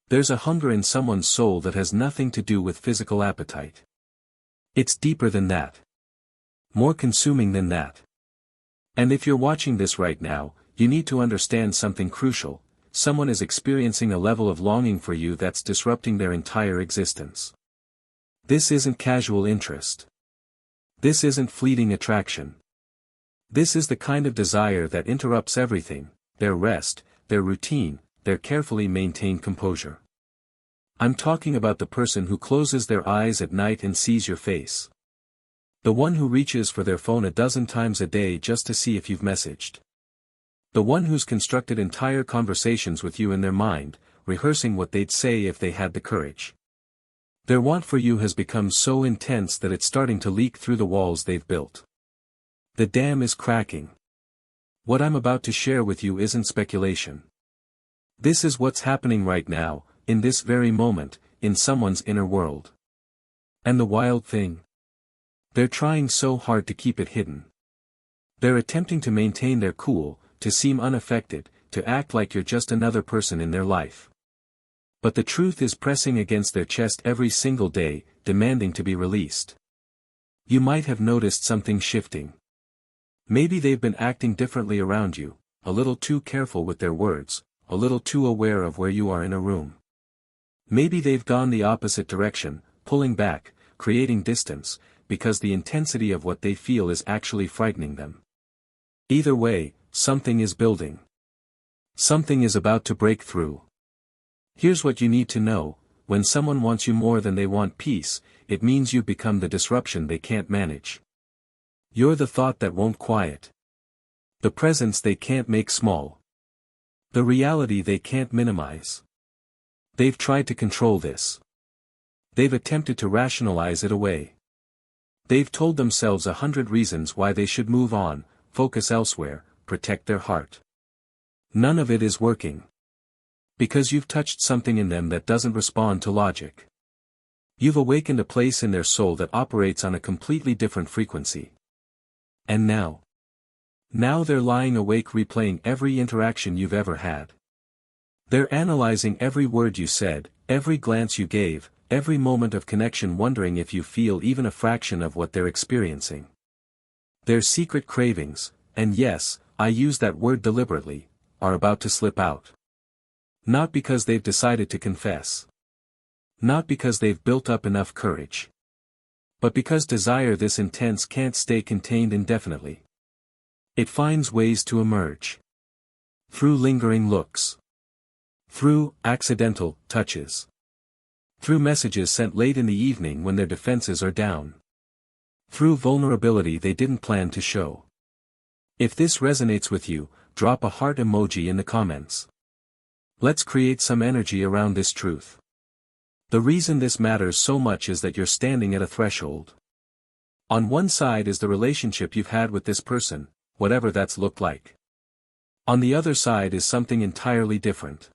There's a hunger in someone's soul that has nothing to do with physical appetite. It's deeper than that. More consuming than that. And if you're watching this right now, you need to understand something crucial. Someone is experiencing a level of longing for you that's disrupting their entire existence. This isn't casual interest. This isn't fleeting attraction. This is the kind of desire that interrupts everything, their rest, their routine, their carefully maintained composure. I'm talking about the person who closes their eyes at night and sees your face. The one who reaches for their phone a dozen times a day just to see if you've messaged. The one who's constructed entire conversations with you in their mind, rehearsing what they'd say if they had the courage. Their want for you has become so intense that it's starting to leak through the walls they've built. The dam is cracking. What I'm about to share with you isn't speculation. This is what's happening right now, in this very moment, in someone's inner world. And the wild thing? They're trying so hard to keep it hidden. They're attempting to maintain their cool, to seem unaffected, to act like you're just another person in their life. But the truth is pressing against their chest every single day, demanding to be released. You might have noticed something shifting. Maybe they've been acting differently around you, a little too careful with their words, a little too aware of where you are in a room. Maybe they've gone the opposite direction, pulling back, creating distance, because the intensity of what they feel is actually frightening them. Either way, something is building. Something is about to break through. Here's what you need to know: when someone wants you more than they want peace, it means you've become the disruption they can't manage. You're the thought that won't quiet. The presence they can't make small. The reality they can't minimize. They've tried to control this. They've attempted to rationalize it away. They've told themselves 100 reasons why they should move on, focus elsewhere, protect their heart. None of it is working. Because you've touched something in them that doesn't respond to logic. You've awakened a place in their soul that operates on a completely different frequency. And now they're lying awake replaying every interaction you've ever had. They're analyzing every word you said, every glance you gave, every moment of connection, wondering if you feel even a fraction of what they're experiencing. Their secret cravings, and yes, I use that word deliberately, are about to slip out. Not because they've decided to confess. Not because they've built up enough courage. But because desire this intense can't stay contained indefinitely. It finds ways to emerge. Through lingering looks. Through accidental touches. Through messages sent late in the evening when their defenses are down. Through vulnerability they didn't plan to show. If this resonates with you, drop a heart emoji in the comments. Let's create some energy around this truth. The reason this matters so much is that you're standing at a threshold. On one side is the relationship you've had with this person, whatever that's looked like. On the other side is something entirely different.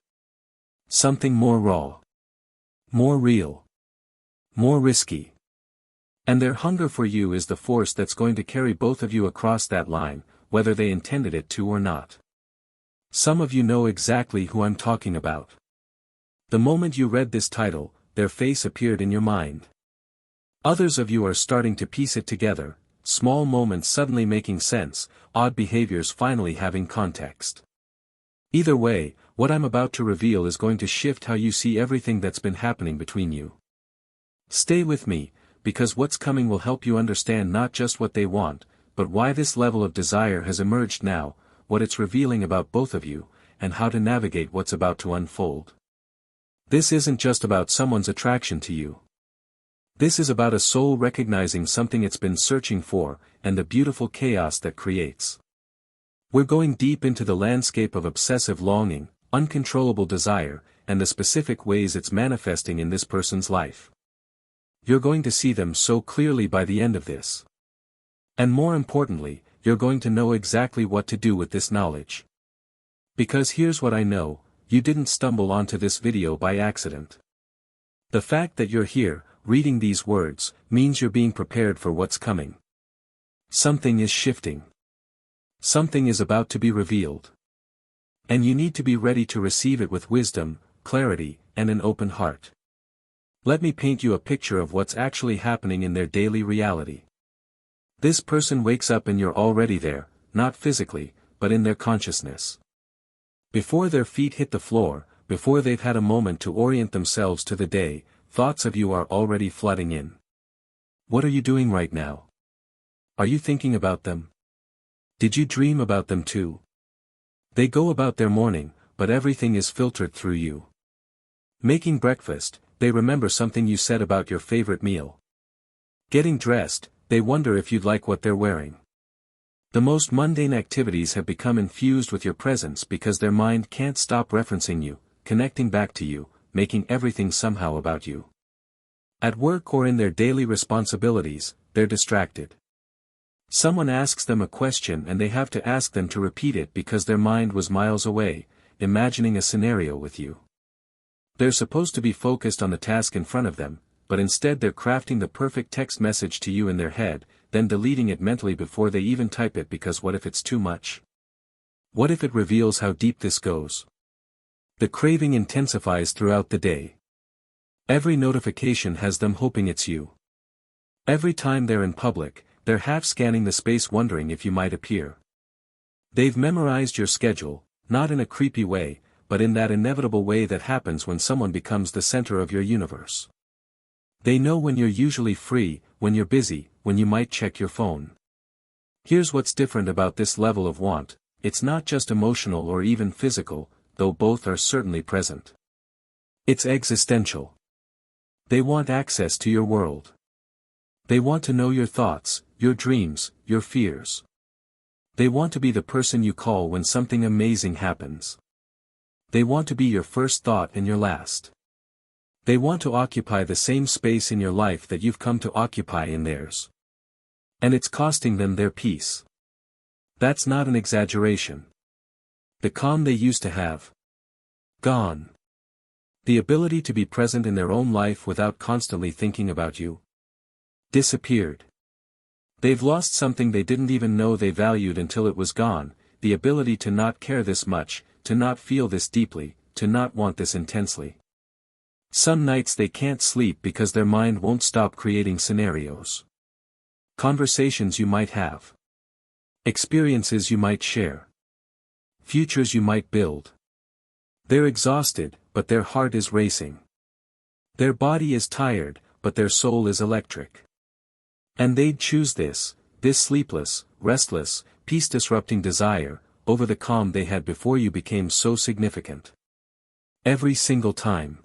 Something more raw. More real. More risky. And their hunger for you is the force that's going to carry both of you across that line, whether they intended it to or not. Some of you know exactly who I'm talking about. The moment you read this title, their face appeared in your mind. Others of you are starting to piece it together, small moments suddenly making sense, odd behaviors finally having context. Either way, what I'm about to reveal is going to shift how you see everything that's been happening between you. Stay with me, because what's coming will help you understand not just what they want, but why this level of desire has emerged now, what it's revealing about both of you, and how to navigate what's about to unfold. This isn't just about someone's attraction to you. This is about a soul recognizing something it's been searching for, and the beautiful chaos that creates. We're going deep into the landscape of obsessive longing, uncontrollable desire, and the specific ways it's manifesting in this person's life. You're going to see them so clearly by the end of this. And more importantly, you're going to know exactly what to do with this knowledge. Because here's what I know, you didn't stumble onto this video by accident. The fact that you're here, reading these words, means you're being prepared for what's coming. Something is shifting. Something is about to be revealed. And you need to be ready to receive it with wisdom, clarity, and an open heart. Let me paint you a picture of what's actually happening in their daily reality. This person wakes up and you're already there, not physically, but in their consciousness. Before their feet hit the floor, before they've had a moment to orient themselves to the day, thoughts of you are already flooding in. What are you doing right now? Are you thinking about them? Did you dream about them too? They go about their morning, but everything is filtered through you. Making breakfast, they remember something you said about your favorite meal. Getting dressed, they wonder if you'd like what they're wearing. The most mundane activities have become infused with your presence because their mind can't stop referencing you, connecting back to you, making everything somehow about you. At work or in their daily responsibilities, they're distracted. Someone asks them a question and they have to ask them to repeat it because their mind was miles away, imagining a scenario with you. They're supposed to be focused on the task in front of them, but instead they're crafting the perfect text message to you in their head, then deleting it mentally before they even type it because what if it's too much? What if it reveals how deep this goes? The craving intensifies throughout the day. Every notification has them hoping it's you. Every time they're in public, they're half scanning the space wondering if you might appear. They've memorized your schedule, not in a creepy way, but in that inevitable way that happens when someone becomes the center of your universe. They know when you're usually free, when you're busy, when you might check your phone. Here's what's different about this level of want: it's not just emotional or even physical, though both are certainly present. It's existential. They want access to your world. They want to know your thoughts, your dreams, your fears. They want to be the person you call when something amazing happens. They want to be your first thought and your last. They want to occupy the same space in your life that you've come to occupy in theirs. And it's costing them their peace. That's not an exaggeration. The calm they used to have. Gone. The ability to be present in their own life without constantly thinking about you. Disappeared. They've lost something they didn't even know they valued until it was gone, the ability to not care this much, to not feel this deeply, to not want this intensely. Some nights they can't sleep because their mind won't stop creating scenarios. Conversations you might have. Experiences you might share. Futures you might build. They're exhausted, but their heart is racing. Their body is tired, but their soul is electric. And they'd choose this sleepless, restless, peace-disrupting desire, over the calm they had before you became so significant. Every single time.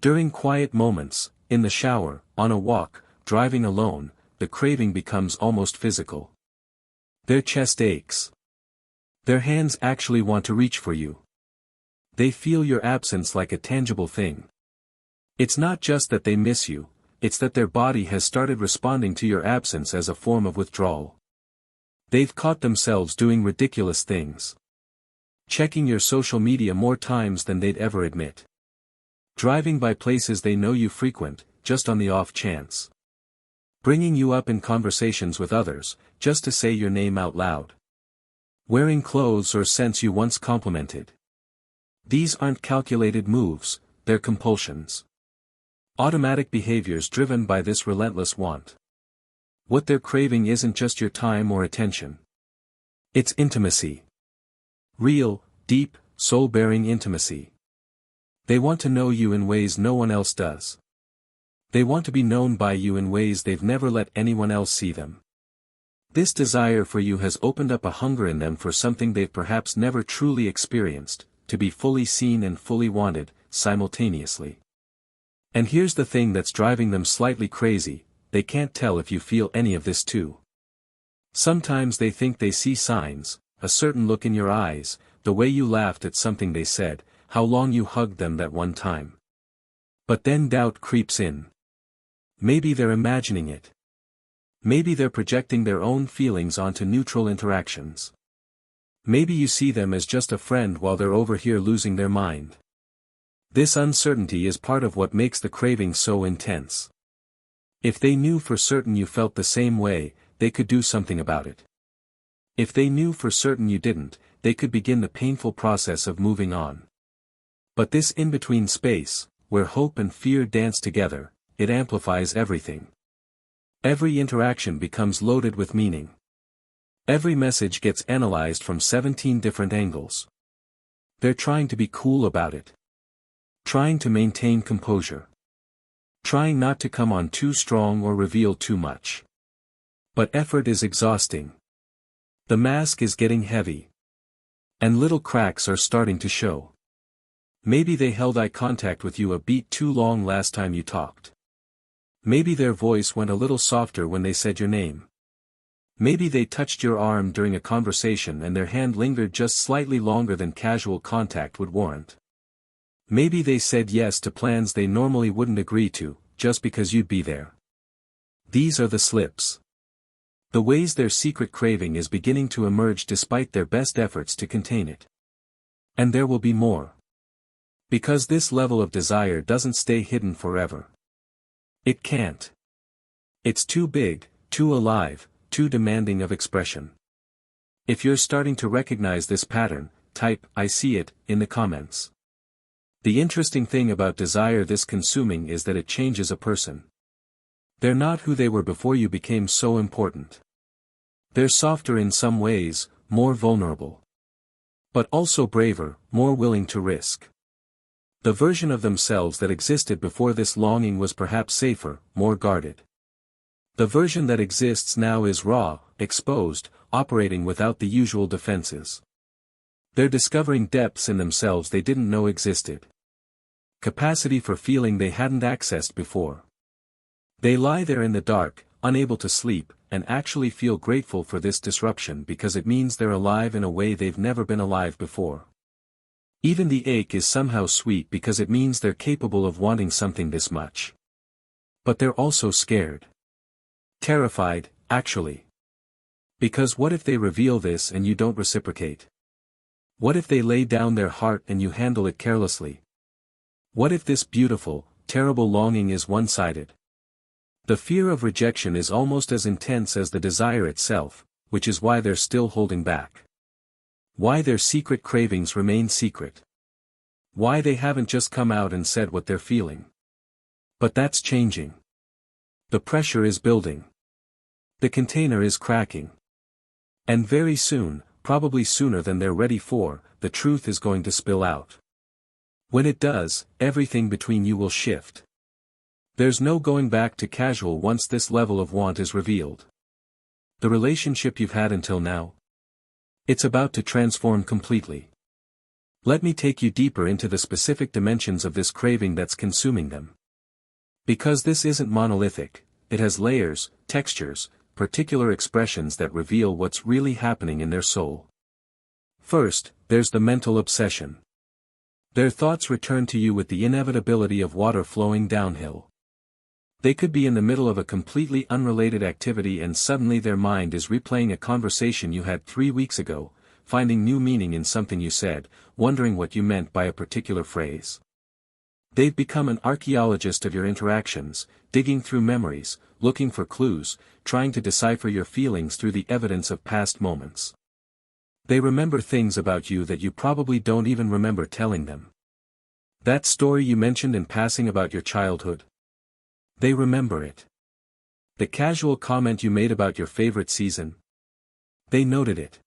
During quiet moments, in the shower, on a walk, driving alone, the craving becomes almost physical. Their chest aches. Their hands actually want to reach for you. They feel your absence like a tangible thing. It's not just that they miss you, it's that their body has started responding to your absence as a form of withdrawal. They've caught themselves doing ridiculous things. Checking your social media more times than they'd ever admit. Driving by places they know you frequent, just on the off chance. Bringing you up in conversations with others, just to say your name out loud. Wearing clothes or scents you once complimented. These aren't calculated moves, they're compulsions. Automatic behaviors driven by this relentless want. What they're craving isn't just your time or attention. It's intimacy. Real, deep, soul-bearing intimacy. They want to know you in ways no one else does. They want to be known by you in ways they've never let anyone else see them. This desire for you has opened up a hunger in them for something they've perhaps never truly experienced, to be fully seen and fully wanted, simultaneously. And here's the thing that's driving them slightly crazy: they can't tell if you feel any of this too. Sometimes they think they see signs, a certain look in your eyes, the way you laughed at something they said, how long you hugged them that one time. But then doubt creeps in. Maybe they're imagining it. Maybe they're projecting their own feelings onto neutral interactions. Maybe you see them as just a friend while they're over here losing their mind. This uncertainty is part of what makes the craving so intense. If they knew for certain you felt the same way, they could do something about it. If they knew for certain you didn't, they could begin the painful process of moving on. But this in-between space, where hope and fear dance together, it amplifies everything. Every interaction becomes loaded with meaning. Every message gets analyzed from 17 different angles. They're trying to be cool about it. Trying to maintain composure. Trying not to come on too strong or reveal too much. But effort is exhausting. The mask is getting heavy. And little cracks are starting to show. Maybe they held eye contact with you a beat too long last time you talked. Maybe their voice went a little softer when they said your name. Maybe they touched your arm during a conversation and their hand lingered just slightly longer than casual contact would warrant. Maybe they said yes to plans they normally wouldn't agree to, just because you'd be there. These are the slips. The ways their secret craving is beginning to emerge despite their best efforts to contain it. And there will be more. Because this level of desire doesn't stay hidden forever. It can't. It's too big, too alive, too demanding of expression. If you're starting to recognize this pattern, type "I see it" in the comments. The interesting thing about desire this consuming is that it changes a person. They're not who they were before you became so important. They're softer in some ways, more vulnerable. But also braver, more willing to risk. The version of themselves that existed before this longing was perhaps safer, more guarded. The version that exists now is raw, exposed, operating without the usual defenses. They're discovering depths in themselves they didn't know existed. Capacity for feeling they hadn't accessed before. They lie there in the dark, unable to sleep, and actually feel grateful for this disruption because it means they're alive in a way they've never been alive before. Even the ache is somehow sweet because it means they're capable of wanting something this much. But they're also scared. Terrified, actually. Because what if they reveal this and you don't reciprocate? What if they lay down their heart and you handle it carelessly? What if this beautiful, terrible longing is one-sided? The fear of rejection is almost as intense as the desire itself, which is why they're still holding back. Why their secret cravings remain secret. Why they haven't just come out and said what they're feeling. But that's changing. The pressure is building. The container is cracking. And very soon, probably sooner than they're ready for, the truth is going to spill out. When it does, everything between you will shift. There's no going back to casual once this level of want is revealed. The relationship you've had until now, it's about to transform completely. Let me take you deeper into the specific dimensions of this craving that's consuming them. Because this isn't monolithic, it has layers, textures, particular expressions that reveal what's really happening in their soul. First, there's the mental obsession. Their thoughts return to you with the inevitability of water flowing downhill. They could be in the middle of a completely unrelated activity and suddenly their mind is replaying a conversation you had 3 weeks ago, finding new meaning in something you said, wondering what you meant by a particular phrase. They've become an archaeologist of your interactions, digging through memories, looking for clues, trying to decipher your feelings through the evidence of past moments. They remember things about you that you probably don't even remember telling them. That story you mentioned in passing about your childhood. They remember it. The casual comment you made about your favorite season. They noted it.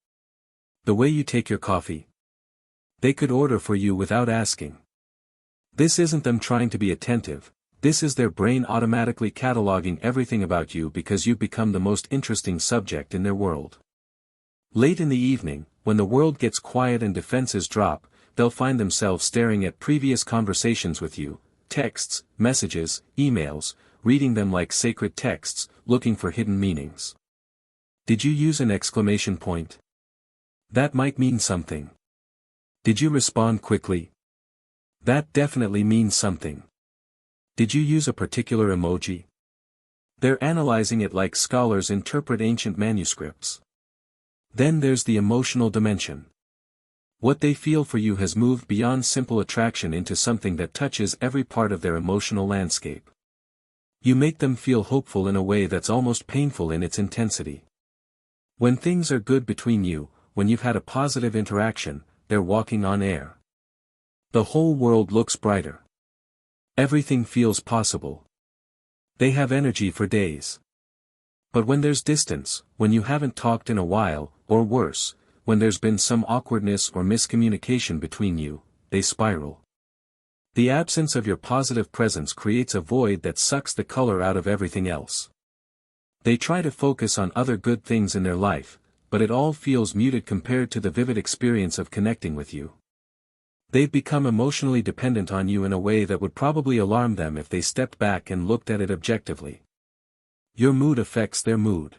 The way you take your coffee. They could order for you without asking. This isn't them trying to be attentive, this is their brain automatically cataloging everything about you because you've become the most interesting subject in their world. Late in the evening, when the world gets quiet and defenses drop, they'll find themselves staring at previous conversations with you, texts, messages, emails, reading them like sacred texts, looking for hidden meanings. Did you use an exclamation point? That might mean something. Did you respond quickly? That definitely means something. Did you use a particular emoji? They're analyzing it like scholars interpret ancient manuscripts. Then there's the emotional dimension. What they feel for you has moved beyond simple attraction into something that touches every part of their emotional landscape. You make them feel hopeful in a way that's almost painful in its intensity. When things are good between you, when you've had a positive interaction, they're walking on air. The whole world looks brighter. Everything feels possible. They have energy for days. But when there's distance, when you haven't talked in a while, or worse, when there's been some awkwardness or miscommunication between you, they spiral. The absence of your positive presence creates a void that sucks the color out of everything else. They try to focus on other good things in their life, but it all feels muted compared to the vivid experience of connecting with you. They've become emotionally dependent on you in a way that would probably alarm them if they stepped back and looked at it objectively. Your mood affects their mood.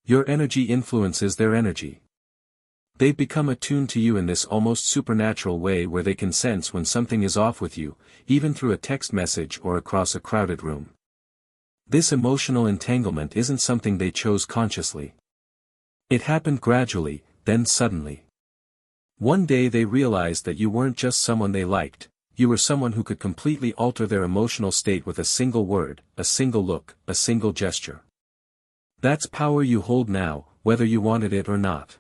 Your energy influences their energy. They've become attuned to you in this almost supernatural way where they can sense when something is off with you, even through a text message or across a crowded room. This emotional entanglement isn't something they chose consciously. It happened gradually, then suddenly. One day they realized that you weren't just someone they liked, you were someone who could completely alter their emotional state with a single word, a single look, a single gesture. That's power you hold now, whether you wanted it or not.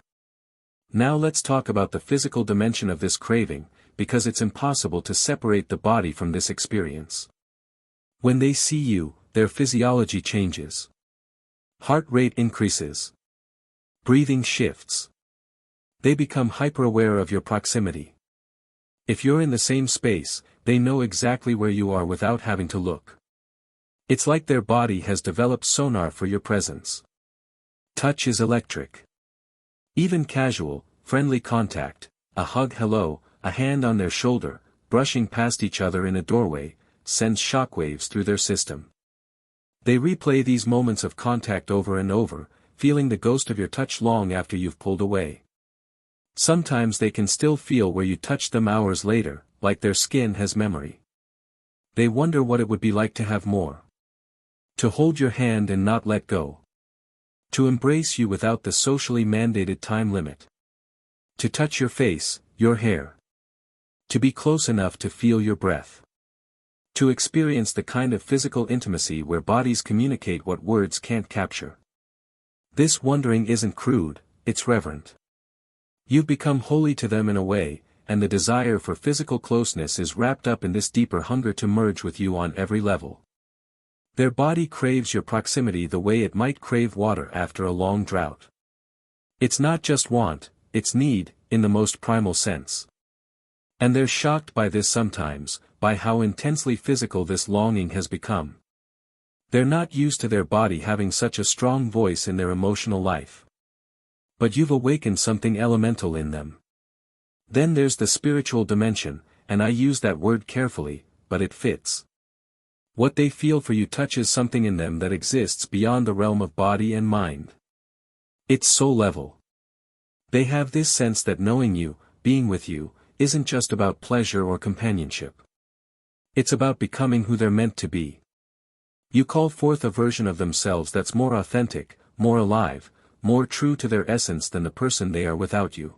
Now let's talk about the physical dimension of this craving, because it's impossible to separate the body from this experience. When they see you, their physiology changes. Heart rate increases. Breathing shifts. They become hyper-aware of your proximity. If you're in the same space, they know exactly where you are without having to look. It's like their body has developed sonar for your presence. Touch is electric. Even casual, friendly contact, a hug, hello, a hand on their shoulder, brushing past each other in a doorway, sends shockwaves through their system. They replay these moments of contact over and over, feeling the ghost of your touch long after you've pulled away. Sometimes they can still feel where you touched them hours later, like their skin has memory. They wonder what it would be like to have more. To hold your hand and not let go. To embrace you without the socially mandated time limit. To touch your face, your hair. To be close enough to feel your breath. To experience the kind of physical intimacy where bodies communicate what words can't capture. This wondering isn't crude, it's reverent. You've become holy to them in a way, and the desire for physical closeness is wrapped up in this deeper hunger to merge with you on every level. Their body craves your proximity the way it might crave water after a long drought. It's not just want, it's need, in the most primal sense. And they're shocked by this sometimes, by how intensely physical this longing has become. They're not used to their body having such a strong voice in their emotional life. But you've awakened something elemental in them. Then there's the spiritual dimension, and I use that word carefully, but it fits. What they feel for you touches something in them that exists beyond the realm of body and mind. It's soul level. They have this sense that knowing you, being with you, isn't just about pleasure or companionship. It's about becoming who they're meant to be. You call forth a version of themselves that's more authentic, more alive, more true to their essence than the person they are without you.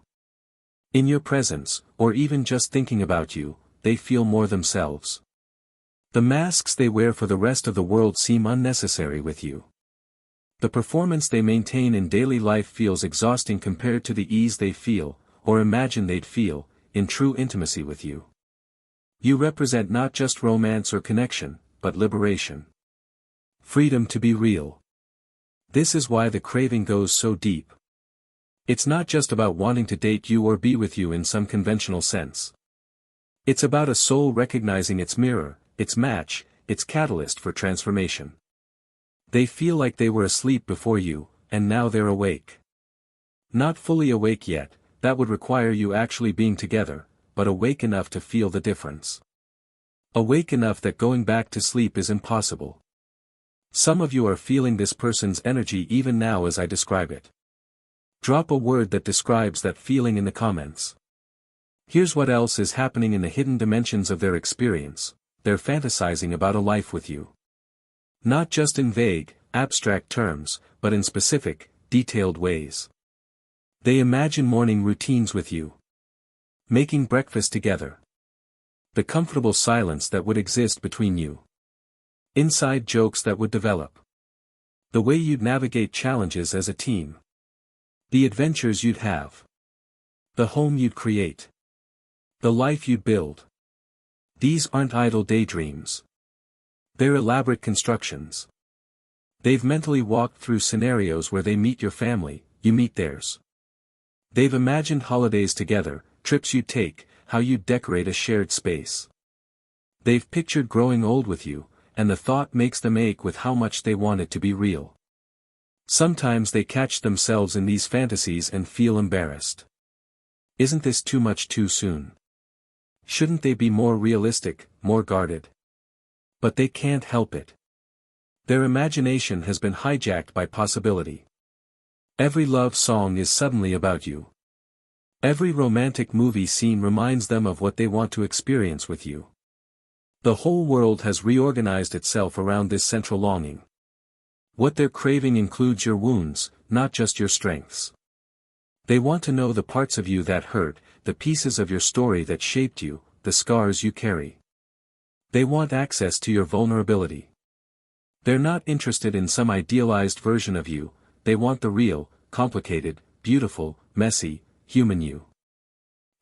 In your presence, or even just thinking about you, they feel more themselves. The masks they wear for the rest of the world seem unnecessary with you. The performance they maintain in daily life feels exhausting compared to the ease they feel, or imagine they'd feel, in true intimacy with you. You represent not just romance or connection, but liberation. Freedom to be real. This is why the craving goes so deep. It's not just about wanting to date you or be with you in some conventional sense. It's about a soul recognizing its mirror, its match, its catalyst for transformation. They feel like they were asleep before you, and now they're awake. Not fully awake yet, that would require you actually being together, but awake enough to feel the difference. Awake enough that going back to sleep is impossible. Some of you are feeling this person's energy even now as I describe it. Drop a word that describes that feeling in the comments. Here's what else is happening in the hidden dimensions of their experience: they're fantasizing about a life with you. Not just in vague, abstract terms, but in specific, detailed ways. They imagine morning routines with you. Making breakfast together. The comfortable silence that would exist between you. Inside jokes that would develop. The way you'd navigate challenges as a team. The adventures you'd have. The home you'd create. The life you'd build. These aren't idle daydreams. They're elaborate constructions. They've mentally walked through scenarios where they meet your family, you meet theirs. They've imagined holidays together, trips you'd take, how you'd decorate a shared space. They've pictured growing old with you, and the thought makes them ache with how much they want it to be real. Sometimes they catch themselves in these fantasies and feel embarrassed. Isn't this too much too soon? Shouldn't they be more realistic, more guarded? But they can't help it. Their imagination has been hijacked by possibility. Every love song is suddenly about you. Every romantic movie scene reminds them of what they want to experience with you. The whole world has reorganized itself around this central longing. What they're craving includes your wounds, not just your strengths. They want to know the parts of you that hurt, the pieces of your story that shaped you, the scars you carry. They want access to your vulnerability. They're not interested in some idealized version of you, they want the real, complicated, beautiful, messy, human you.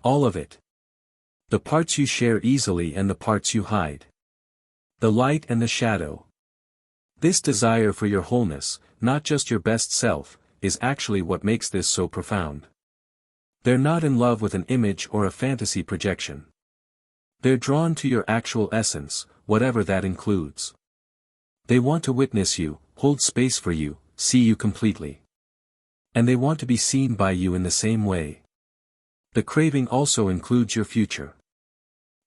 All of it. The parts you share easily and the parts you hide. The light and the shadow. This desire for your wholeness, not just your best self, is actually what makes this so profound. They're not in love with an image or a fantasy projection. They're drawn to your actual essence, whatever that includes. They want to witness you, hold space for you, see you completely. And they want to be seen by you in the same way. The craving also includes your future.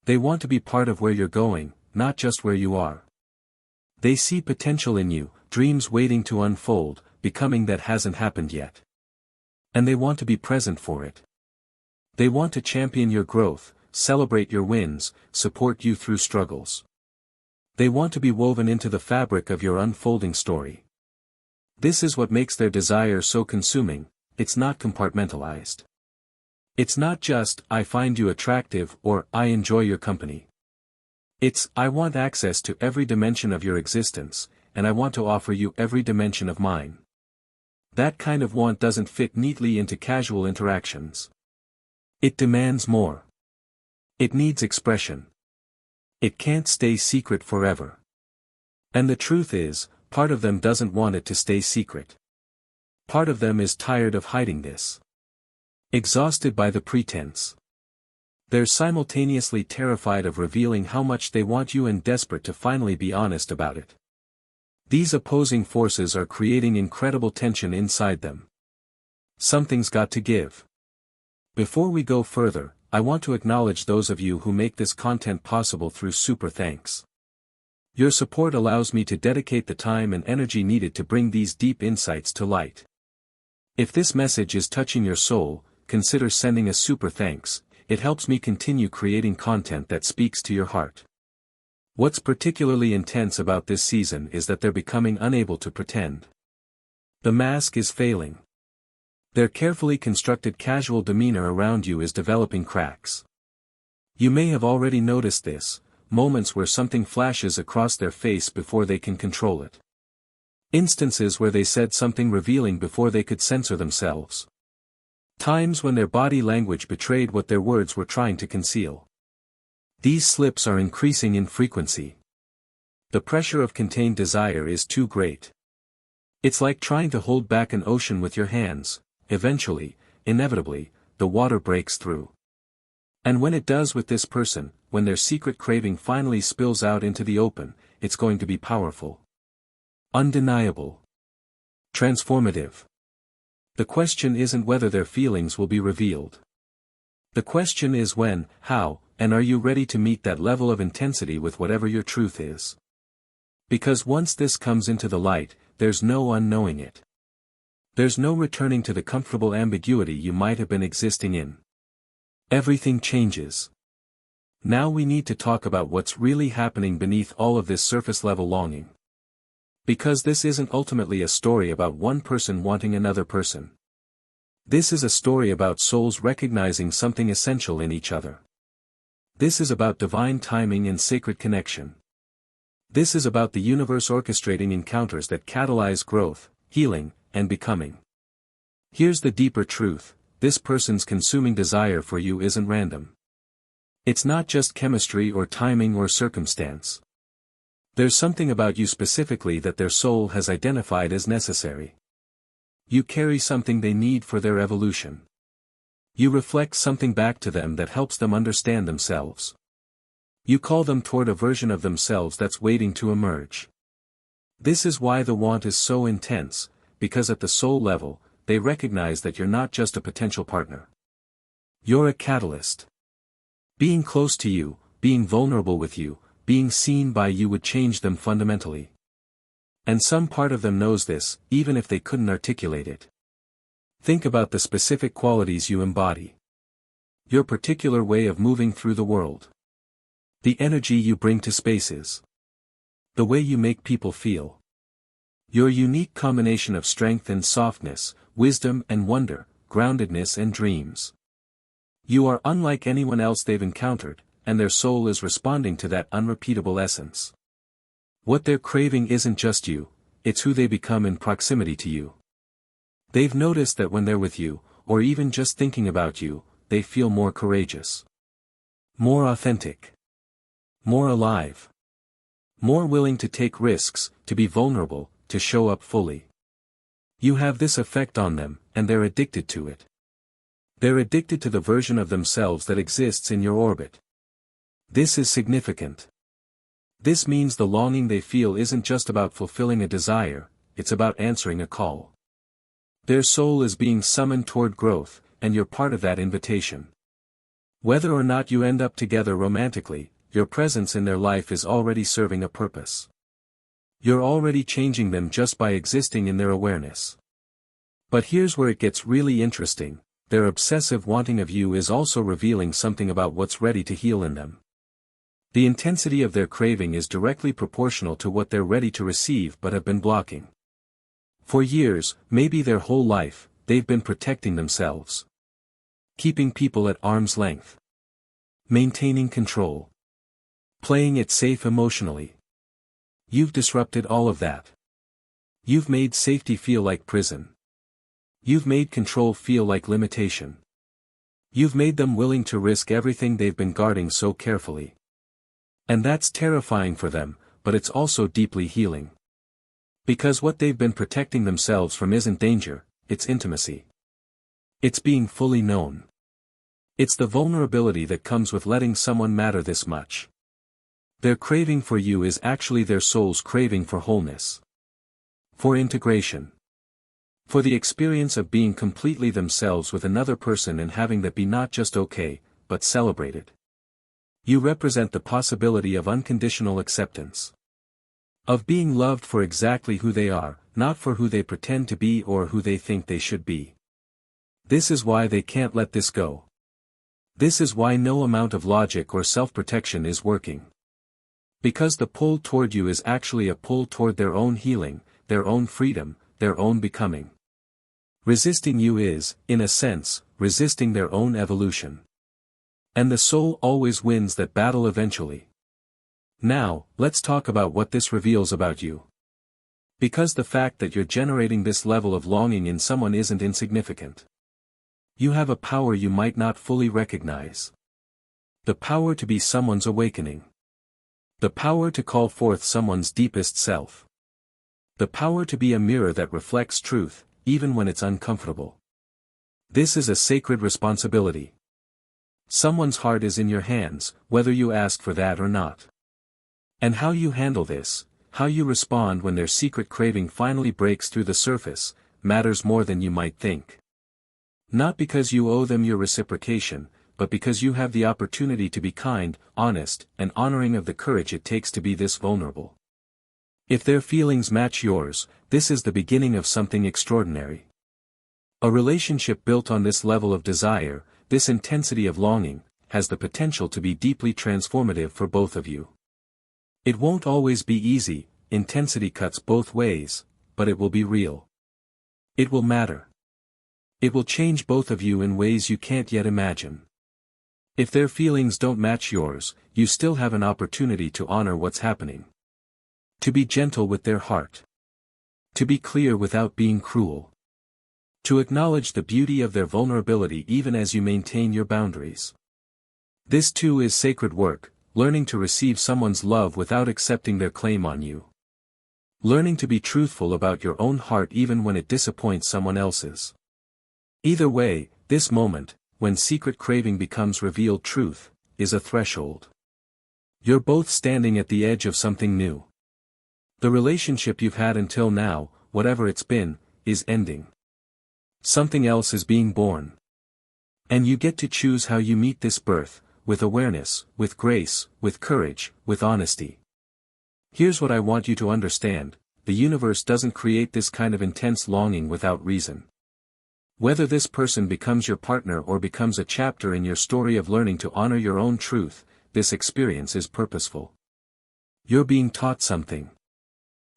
They want to be part of where you're going, not just where you are. They see potential in you, dreams waiting to unfold, becoming that hasn't happened yet. And they want to be present for it. They want to champion your growth, celebrate your wins, support you through struggles. They want to be woven into the fabric of your unfolding story. This is what makes their desire so consuming. It's not compartmentalized. It's not just, I find you attractive, or, I enjoy your company. It's, I want access to every dimension of your existence, and I want to offer you every dimension of mine. That kind of want doesn't fit neatly into casual interactions. It demands more. It needs expression. It can't stay secret forever. And the truth is, part of them doesn't want it to stay secret. Part of them is tired of hiding this. Exhausted by the pretense. They're simultaneously terrified of revealing how much they want you and desperate to finally be honest about it. These opposing forces are creating incredible tension inside them. Something's got to give. Before we go further, I want to acknowledge those of you who make this content possible through super thanks. Your support allows me to dedicate the time and energy needed to bring these deep insights to light. If this message is touching your soul, consider sending a super thanks. It helps me continue creating content that speaks to your heart. What's particularly intense about this season is that they're becoming unable to pretend. The mask is failing. Their carefully constructed casual demeanor around you is developing cracks. You may have already noticed this, moments where something flashes across their face before they can control it. Instances where they said something revealing before they could censor themselves. Times when their body language betrayed what their words were trying to conceal. These slips are increasing in frequency. The pressure of contained desire is too great. It's like trying to hold back an ocean with your hands. Eventually, inevitably, the water breaks through. And when it does with this person, when their secret craving finally spills out into the open, it's going to be powerful. Undeniable. Transformative. The question isn't whether their feelings will be revealed. The question is when, how, and are you ready to meet that level of intensity with whatever your truth is? Because once this comes into the light, there's no unknowing it. There's no returning to the comfortable ambiguity you might have been existing in. Everything changes. Now we need to talk about what's really happening beneath all of this surface-level longing. Because this isn't ultimately a story about one person wanting another person. This is a story about souls recognizing something essential in each other. This is about divine timing and sacred connection. This is about the universe orchestrating encounters that catalyze growth, healing, and becoming. Here's the deeper truth: this person's consuming desire for you isn't random. It's not just chemistry or timing or circumstance. There's something about you specifically that their soul has identified as necessary. You carry something they need for their evolution. You reflect something back to them that helps them understand themselves. You call them toward a version of themselves that's waiting to emerge. This is why the want is so intense, because at the soul level, they recognize that you're not just a potential partner. You're a catalyst. Being close to you, being vulnerable with you, being seen by you would change them fundamentally. And some part of them knows this, even if they couldn't articulate it. Think about the specific qualities you embody. Your particular way of moving through the world. The energy you bring to spaces. The way you make people feel. Your unique combination of strength and softness, wisdom and wonder, groundedness and dreams. You are unlike anyone else they've encountered, and their soul is responding to that unrepeatable essence. What they're craving isn't just you, it's who they become in proximity to you. They've noticed that when they're with you, or even just thinking about you, they feel more courageous. More authentic. More alive. More willing to take risks, to be vulnerable, to show up fully. You have this effect on them, and they're addicted to it. They're addicted to the version of themselves that exists in your orbit. This is significant. This means the longing they feel isn't just about fulfilling a desire, it's about answering a call. Their soul is being summoned toward growth, and you're part of that invitation. Whether or not you end up together romantically, your presence in their life is already serving a purpose. You're already changing them just by existing in their awareness. But here's where it gets really interesting. Their obsessive wanting of you is also revealing something about what's ready to heal in them. The intensity of their craving is directly proportional to what they're ready to receive but have been blocking. For years, maybe their whole life, they've been protecting themselves. Keeping people at arm's length. Maintaining control. Playing it safe emotionally. You've disrupted all of that. You've made safety feel like prison. You've made control feel like limitation. You've made them willing to risk everything they've been guarding so carefully. And that's terrifying for them, but it's also deeply healing. Because what they've been protecting themselves from isn't danger, it's intimacy. It's being fully known. It's the vulnerability that comes with letting someone matter this much. Their craving for you is actually their soul's craving for wholeness. For integration. For the experience of being completely themselves with another person and having that be not just okay, but celebrated. You represent the possibility of unconditional acceptance. Of being loved for exactly who they are, not for who they pretend to be or who they think they should be. This is why they can't let this go. This is why no amount of logic or self-protection is working. Because the pull toward you is actually a pull toward their own healing, their own freedom, their own becoming. Resisting you is, in a sense, resisting their own evolution. And the soul always wins that battle eventually. Now, let's talk about what this reveals about you. Because the fact that you're generating this level of longing in someone isn't insignificant. You have a power you might not fully recognize. The power to be someone's awakening. The power to call forth someone's deepest self. The power to be a mirror that reflects truth, even when it's uncomfortable. This is a sacred responsibility. Someone's heart is in your hands, whether you ask for that or not. And how you handle this, how you respond when their secret craving finally breaks through the surface, matters more than you might think. Not because you owe them your reciprocation, but because you have the opportunity to be kind, honest, and honoring of the courage it takes to be this vulnerable. If their feelings match yours, this is the beginning of something extraordinary. A relationship built on this level of desire, this intensity of longing, has the potential to be deeply transformative for both of you. It won't always be easy, intensity cuts both ways, but it will be real. It will matter. It will change both of you in ways you can't yet imagine. If their feelings don't match yours, you still have an opportunity to honor what's happening. To be gentle with their heart. To be clear without being cruel. To acknowledge the beauty of their vulnerability even as you maintain your boundaries. This too is sacred work, learning to receive someone's love without accepting their claim on you. Learning to be truthful about your own heart even when it disappoints someone else's. Either way, this moment, when secret craving becomes revealed truth, is a threshold. You're both standing at the edge of something new. The relationship you've had until now, whatever it's been, is ending. Something else is being born. And you get to choose how you meet this birth, with awareness, with grace, with courage, with honesty. Here's what I want you to understand: the universe doesn't create this kind of intense longing without reason. Whether this person becomes your partner or becomes a chapter in your story of learning to honor your own truth, this experience is purposeful. You're being taught something.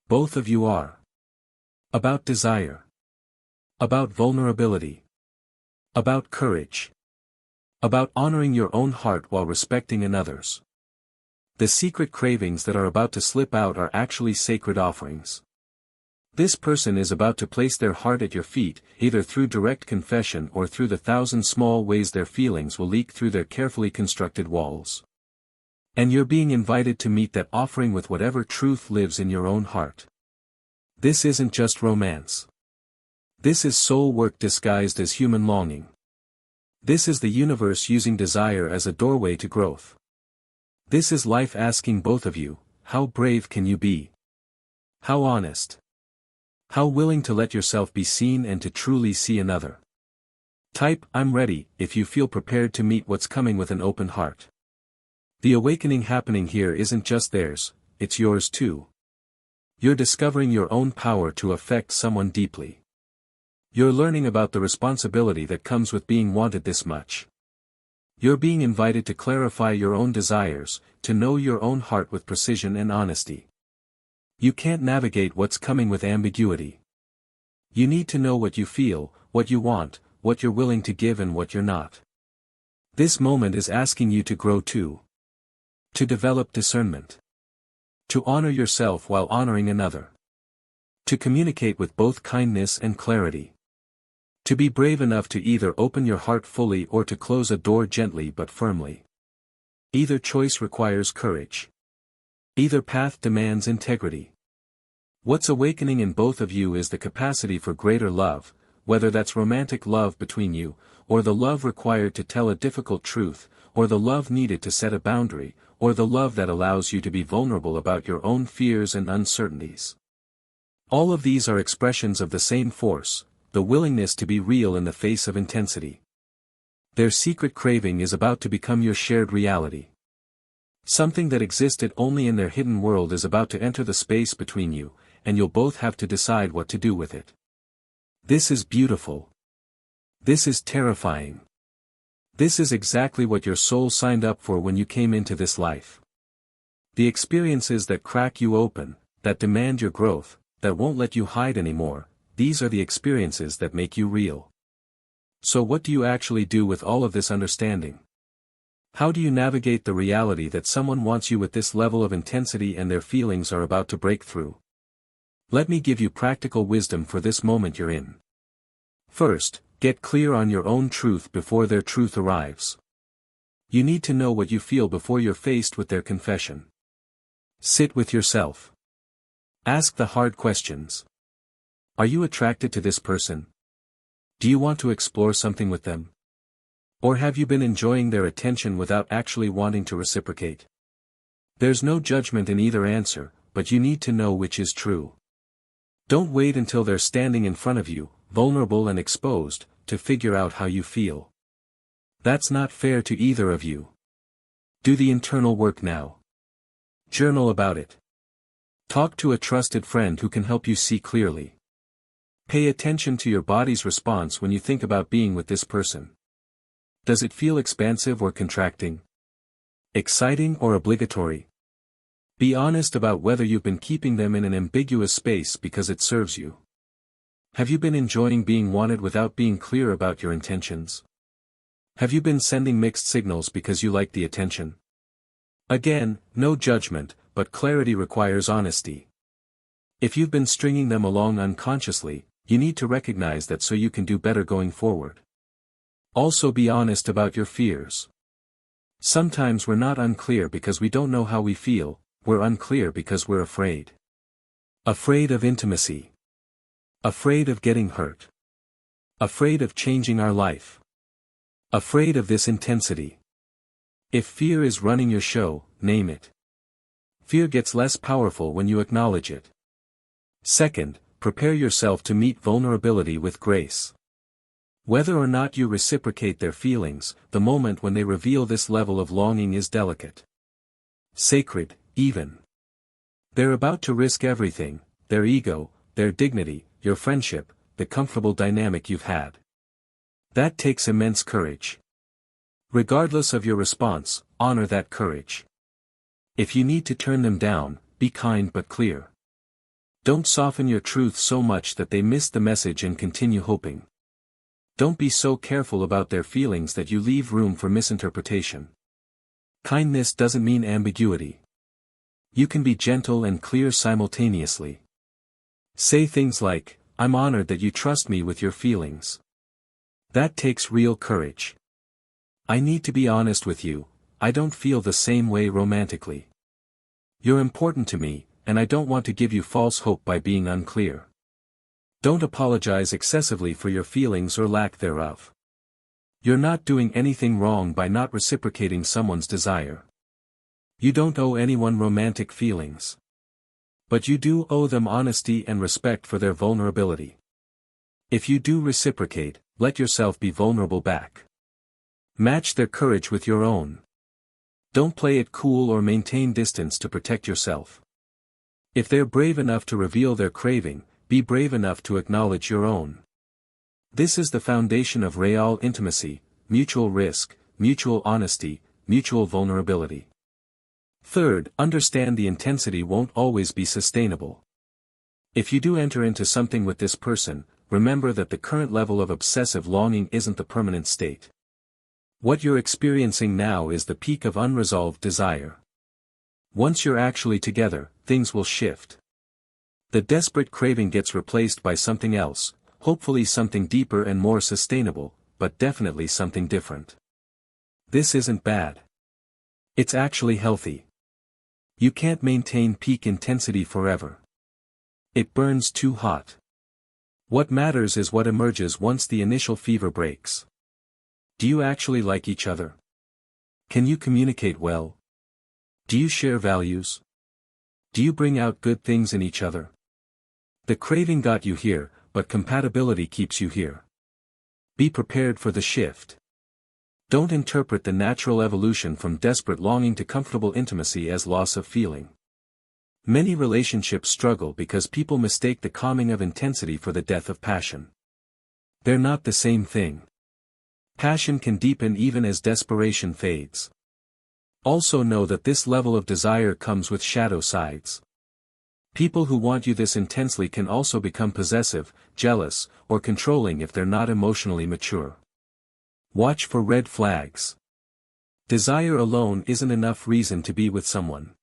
Both of you are. About desire. About vulnerability. About courage. About honoring your own heart while respecting another's. The secret cravings that are about to slip out are actually sacred offerings. This person is about to place their heart at your feet, either through direct confession or through the thousand small ways their feelings will leak through their carefully constructed walls. And you're being invited to meet that offering with whatever truth lives in your own heart. This isn't just romance. This is soul work disguised as human longing. This is the universe using desire as a doorway to growth. This is life asking both of you, how brave can you be? How honest? How willing to let yourself be seen and to truly see another? Type "I'm ready" if you feel prepared to meet what's coming with an open heart. The awakening happening here isn't just theirs, it's yours too. You're discovering your own power to affect someone deeply. You're learning about the responsibility that comes with being wanted this much. You're being invited to clarify your own desires, to know your own heart with precision and honesty. You can't navigate what's coming with ambiguity. You need to know what you feel, what you want, what you're willing to give and what you're not. This moment is asking you to grow too. To develop discernment. To honor yourself while honoring another. To communicate with both kindness and clarity. To be brave enough to either open your heart fully or to close a door gently but firmly. Either choice requires courage. Either path demands integrity. What's awakening in both of you is the capacity for greater love, whether that's romantic love between you, or the love required to tell a difficult truth, or the love needed to set a boundary, or the love that allows you to be vulnerable about your own fears and uncertainties. All of these are expressions of the same force, the willingness to be real in the face of intensity. Their secret craving is about to become your shared reality. Something that existed only in their hidden world is about to enter the space between you, and you'll both have to decide what to do with it. This is beautiful. This is terrifying. This is exactly what your soul signed up for when you came into this life. The experiences that crack you open, that demand your growth, that won't let you hide anymore, these are the experiences that make you real. So what do you actually do with all of this understanding? How do you navigate the reality that someone wants you with this level of intensity and their feelings are about to break through? Let me give you practical wisdom for this moment you're in. First, get clear on your own truth before their truth arrives. You need to know what you feel before you're faced with their confession. Sit with yourself. Ask the hard questions. Are you attracted to this person? Do you want to explore something with them? Or have you been enjoying their attention without actually wanting to reciprocate? There's no judgment in either answer, but you need to know which is true. Don't wait until they're standing in front of you, vulnerable and exposed, to figure out how you feel. That's not fair to either of you. Do the internal work now. Journal about it. Talk to a trusted friend who can help you see clearly. Pay attention to your body's response when you think about being with this person. Does it feel expansive or contracting? Exciting or obligatory? Be honest about whether you've been keeping them in an ambiguous space because it serves you. Have you been enjoying being wanted without being clear about your intentions? Have you been sending mixed signals because you like the attention? Again, no judgment, but clarity requires honesty. If you've been stringing them along unconsciously, you need to recognize that so you can do better going forward. Also be honest about your fears. Sometimes we're not unclear because we don't know how we feel, we're unclear because we're afraid. Afraid of intimacy. Afraid of getting hurt. Afraid of changing our life. Afraid of this intensity. If fear is running your show, name it. Fear gets less powerful when you acknowledge it. Second, prepare yourself to meet vulnerability with grace. Whether or not you reciprocate their feelings, the moment when they reveal this level of longing is delicate. Sacred, even. They're about to risk everything, their ego, their dignity, your friendship, the comfortable dynamic you've had. That takes immense courage. Regardless of your response, honor that courage. If you need to turn them down, be kind but clear. Don't soften your truth so much that they miss the message and continue hoping. Don't be so careful about their feelings that you leave room for misinterpretation. Kindness doesn't mean ambiguity. You can be gentle and clear simultaneously. Say things like, "I'm honored that you trust me with your feelings." That takes real courage. "I need to be honest with you, I don't feel the same way romantically. You're important to me, and I don't want to give you false hope by being unclear." Don't apologize excessively for your feelings or lack thereof. You're not doing anything wrong by not reciprocating someone's desire. You don't owe anyone romantic feelings. But you do owe them honesty and respect for their vulnerability. If you do reciprocate, let yourself be vulnerable back. Match their courage with your own. Don't play it cool or maintain distance to protect yourself. If they're brave enough to reveal their craving, be brave enough to acknowledge your own. This is the foundation of real intimacy, mutual risk, mutual honesty, mutual vulnerability. Third, understand the intensity won't always be sustainable. If you do enter into something with this person, remember that the current level of obsessive longing isn't the permanent state. What you're experiencing now is the peak of unresolved desire. Once you're actually together, things will shift. The desperate craving gets replaced by something else, hopefully something deeper and more sustainable, but definitely something different. This isn't bad. It's actually healthy. You can't maintain peak intensity forever. It burns too hot. What matters is what emerges once the initial fever breaks. Do you actually like each other? Can you communicate well? Do you share values? Do you bring out good things in each other? The craving got you here, but compatibility keeps you here. Be prepared for the shift. Don't interpret the natural evolution from desperate longing to comfortable intimacy as loss of feeling. Many relationships struggle because people mistake the calming of intensity for the death of passion. They're not the same thing. Passion can deepen even as desperation fades. Also know that this level of desire comes with shadow sides. People who want you this intensely can also become possessive, jealous, or controlling if they're not emotionally mature. Watch for red flags. Desire alone isn't enough reason to be with someone.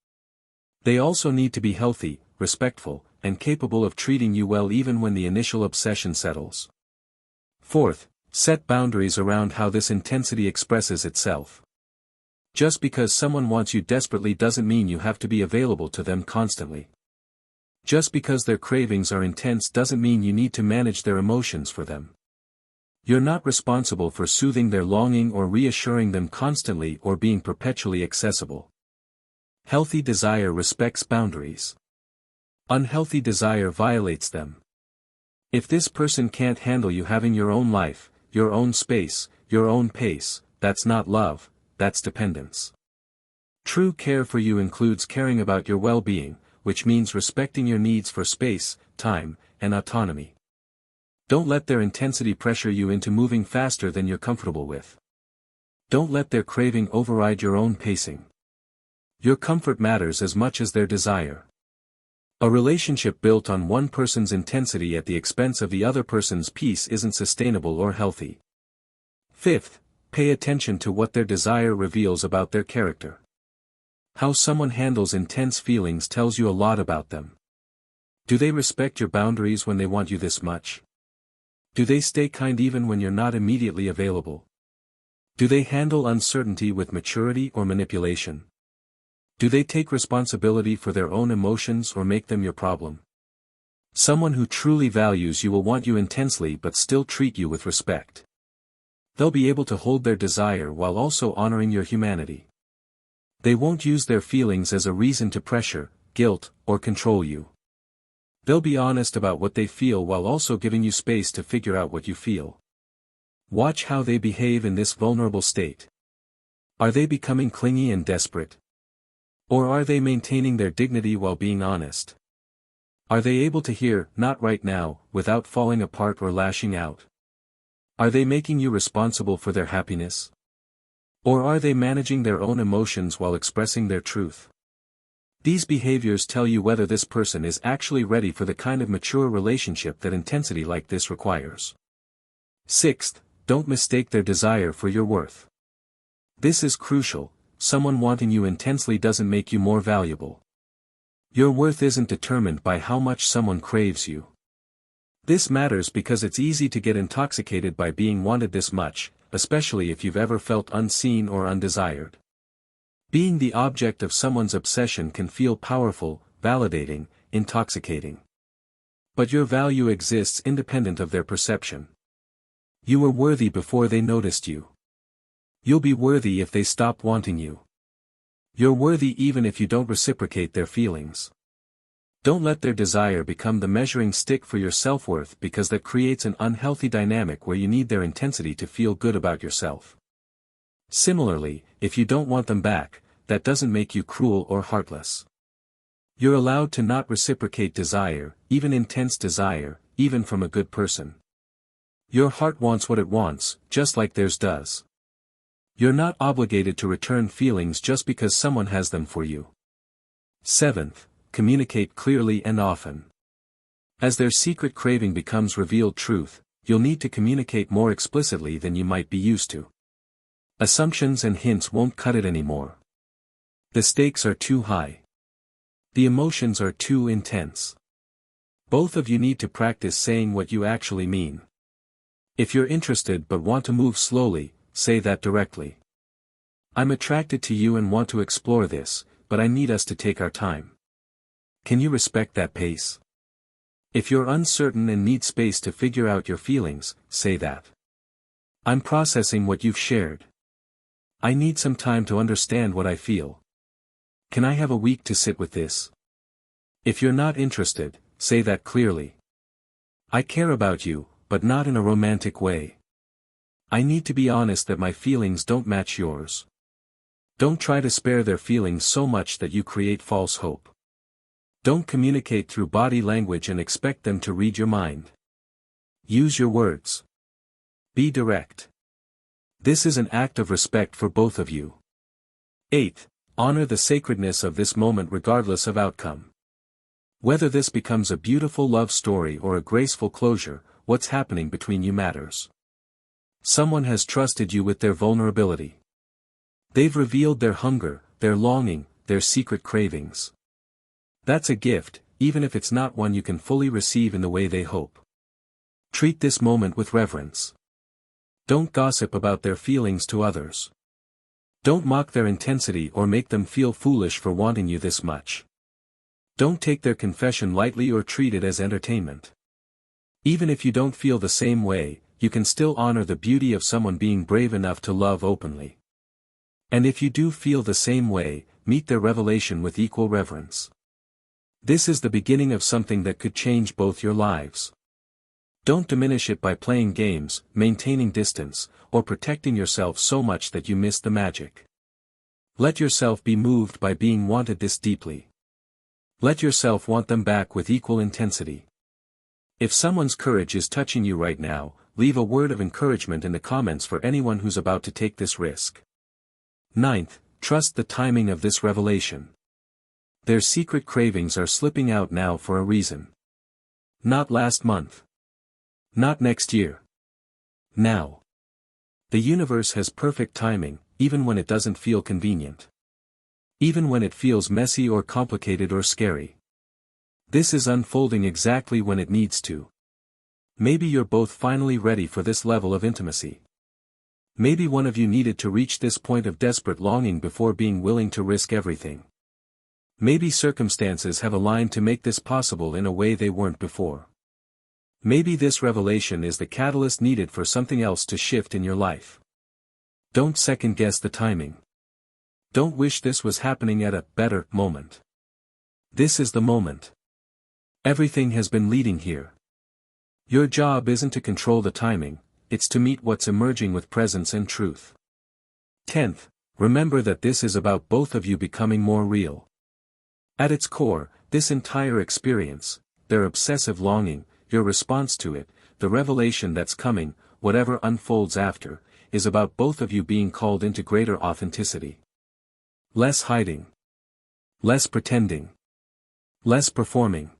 They also need to be healthy, respectful, and capable of treating you well even when the initial obsession settles. Fourth, set boundaries around how this intensity expresses itself. Just because someone wants you desperately doesn't mean you have to be available to them constantly. Just because their cravings are intense doesn't mean you need to manage their emotions for them. You're not responsible for soothing their longing or reassuring them constantly or being perpetually accessible. Healthy desire respects boundaries. Unhealthy desire violates them. If this person can't handle you having your own life, your own space, your own pace, that's not love, that's dependence. True care for you includes caring about your well-being, which means respecting your needs for space, time, and autonomy. Don't let their intensity pressure you into moving faster than you're comfortable with. Don't let their craving override your own pacing. Your comfort matters as much as their desire. A relationship built on one person's intensity at the expense of the other person's peace isn't sustainable or healthy. Fifth, pay attention to what their desire reveals about their character. How someone handles intense feelings tells you a lot about them. Do they respect your boundaries when they want you this much? Do they stay kind even when you're not immediately available? Do they handle uncertainty with maturity or manipulation? Do they take responsibility for their own emotions or make them your problem? Someone who truly values you will want you intensely but still treat you with respect. They'll be able to hold their desire while also honoring your humanity. They won't use their feelings as a reason to pressure, guilt, or control you. They'll be honest about what they feel while also giving you space to figure out what you feel. Watch how they behave in this vulnerable state. Are they becoming clingy and desperate? Or are they maintaining their dignity while being honest? Are they able to hear, "Not right now," without falling apart or lashing out? Are they making you responsible for their happiness? Or are they managing their own emotions while expressing their truth? These behaviors tell you whether this person is actually ready for the kind of mature relationship that intensity like this requires. Sixth, don't mistake their desire for your worth. This is crucial. Someone wanting you intensely doesn't make you more valuable. Your worth isn't determined by how much someone craves you. This matters because it's easy to get intoxicated by being wanted this much, especially if you've ever felt unseen or undesired. Being the object of someone's obsession can feel powerful, validating, intoxicating. But your value exists independent of their perception. You were worthy before they noticed you. You'll be worthy if they stop wanting you. You're worthy even if you don't reciprocate their feelings. Don't let their desire become the measuring stick for your self-worth, because that creates an unhealthy dynamic where you need their intensity to feel good about yourself. Similarly, if you don't want them back, that doesn't make you cruel or heartless. You're allowed to not reciprocate desire, even intense desire, even from a good person. Your heart wants what it wants, just like theirs does. You're not obligated to return feelings just because someone has them for you. Seventh, communicate clearly and often. As their secret craving becomes revealed truth, you'll need to communicate more explicitly than you might be used to. Assumptions and hints won't cut it anymore. The stakes are too high. The emotions are too intense. Both of you need to practice saying what you actually mean. If you're interested but want to move slowly, say that directly. I'm attracted to you and want to explore this, but I need us to take our time. Can you respect that pace? If you're uncertain and need space to figure out your feelings, say that. I'm processing what you've shared. I need some time to understand what I feel. Can I have a week to sit with this? If you're not interested, say that clearly. I care about you, but not in a romantic way. I need to be honest that my feelings don't match yours. Don't try to spare their feelings so much that you create false hope. Don't communicate through body language and expect them to read your mind. Use your words. Be direct. This is an act of respect for both of you. 8. Honor the sacredness of this moment regardless of outcome. Whether this becomes a beautiful love story or a graceful closure, what's happening between you matters. Someone has trusted you with their vulnerability. They've revealed their hunger, their longing, their secret cravings. That's a gift, even if it's not one you can fully receive in the way they hope. Treat this moment with reverence. Don't gossip about their feelings to others. Don't mock their intensity or make them feel foolish for wanting you this much. Don't take their confession lightly or treat it as entertainment. Even if you don't feel the same way, you can still honor the beauty of someone being brave enough to love openly. And if you do feel the same way, meet their revelation with equal reverence. This is the beginning of something that could change both your lives. Don't diminish it by playing games, maintaining distance, or protecting yourself so much that you miss the magic. Let yourself be moved by being wanted this deeply. Let yourself want them back with equal intensity. If someone's courage is touching you right now, leave a word of encouragement in the comments for anyone who's about to take this risk. 9th, trust the timing of this revelation. Their secret cravings are slipping out now for a reason. Not last month. Not next year. Now. The universe has perfect timing, even when it doesn't feel convenient. Even when it feels messy or complicated or scary. This is unfolding exactly when it needs to. Maybe you're both finally ready for this level of intimacy. Maybe one of you needed to reach this point of desperate longing before being willing to risk everything. Maybe circumstances have aligned to make this possible in a way they weren't before. Maybe this revelation is the catalyst needed for something else to shift in your life. Don't second-guess the timing. Don't wish this was happening at a better moment. This is the moment. Everything has been leading here. Your job isn't to control the timing, it's to meet what's emerging with presence and truth. 10th, remember that this is about both of you becoming more real. At its core, this entire experience, their obsessive longing, your response to it, the revelation that's coming, whatever unfolds after, is about both of you being called into greater authenticity. Less hiding. Less pretending. Less performing.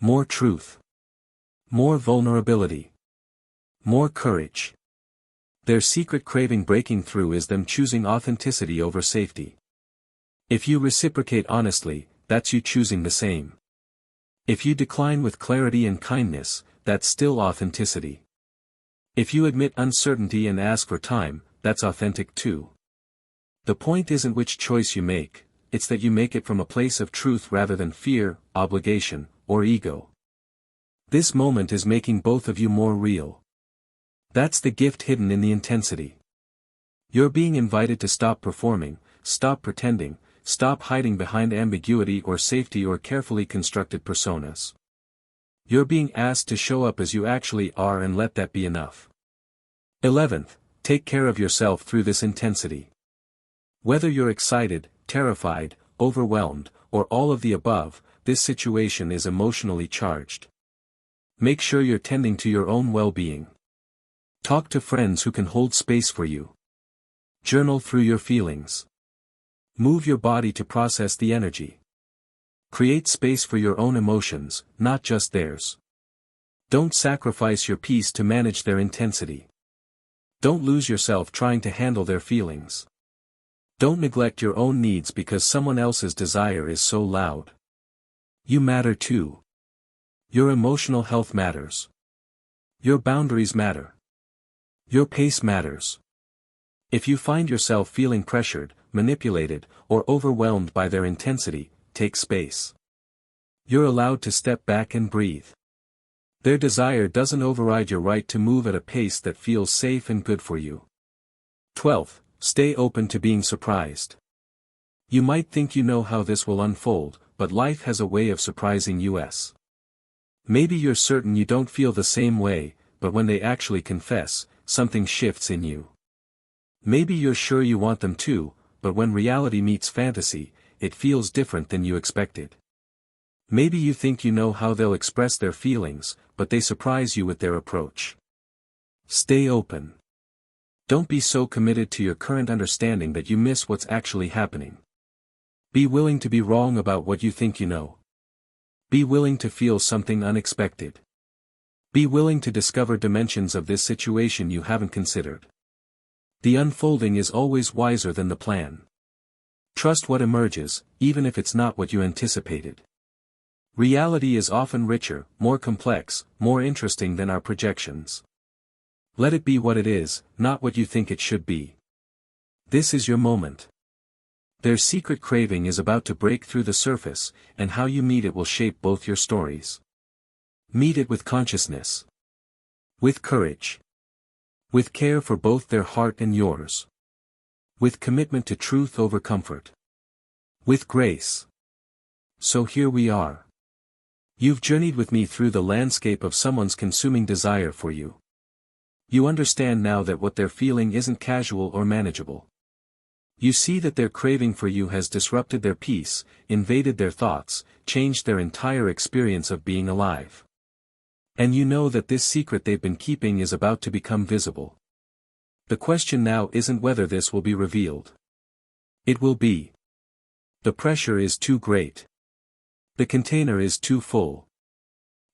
More truth. More vulnerability. More courage. Their secret craving breaking through is them choosing authenticity over safety. If you reciprocate honestly, that's you choosing the same. If you decline with clarity and kindness, that's still authenticity. If you admit uncertainty and ask for time, that's authentic too. The point isn't which choice you make, it's that you make it from a place of truth rather than fear, obligation, or ego. This moment is making both of you more real. That's the gift hidden in the intensity. You're being invited to stop performing, stop pretending, stop hiding behind ambiguity or safety or carefully constructed personas. You're being asked to show up as you actually are and let that be enough. 11th, take care of yourself through this intensity. Whether you're excited, terrified, overwhelmed, or all of the above, this situation is emotionally charged. Make sure you're tending to your own well-being. Talk to friends who can hold space for you. Journal through your feelings. Move your body to process the energy. Create space for your own emotions, not just theirs. Don't sacrifice your peace to manage their intensity. Don't lose yourself trying to handle their feelings. Don't neglect your own needs because someone else's desire is so loud. You matter too. Your emotional health matters. Your boundaries matter. Your pace matters. If you find yourself feeling pressured, manipulated, or overwhelmed by their intensity, take space. You're allowed to step back and breathe. Their desire doesn't override your right to move at a pace that feels safe and good for you. 12th, stay open to being surprised. You might think you know how this will unfold, but life has a way of surprising us. Maybe you're certain you don't feel the same way, but when they actually confess, something shifts in you. Maybe you're sure you want them to, but when reality meets fantasy, it feels different than you expected. Maybe you think you know how they'll express their feelings, but they surprise you with their approach. Stay open. Don't be so committed to your current understanding that you miss what's actually happening. Be willing to be wrong about what you think you know. Be willing to feel something unexpected. Be willing to discover dimensions of this situation you haven't considered. The unfolding is always wiser than the plan. Trust what emerges, even if it's not what you anticipated. Reality is often richer, more complex, more interesting than our projections. Let it be what it is, not what you think it should be. This is your moment. Their secret craving is about to break through the surface, and how you meet it will shape both your stories. Meet it with consciousness. With courage. With care for both their heart and yours. With commitment to truth over comfort. With grace. So here we are. You've journeyed with me through the landscape of someone's consuming desire for you. You understand now that what they're feeling isn't casual or manageable. You see that their craving for you has disrupted their peace, invaded their thoughts, changed their entire experience of being alive. And you know that this secret they've been keeping is about to become visible. The question now isn't whether this will be revealed. It will be. The pressure is too great. The container is too full.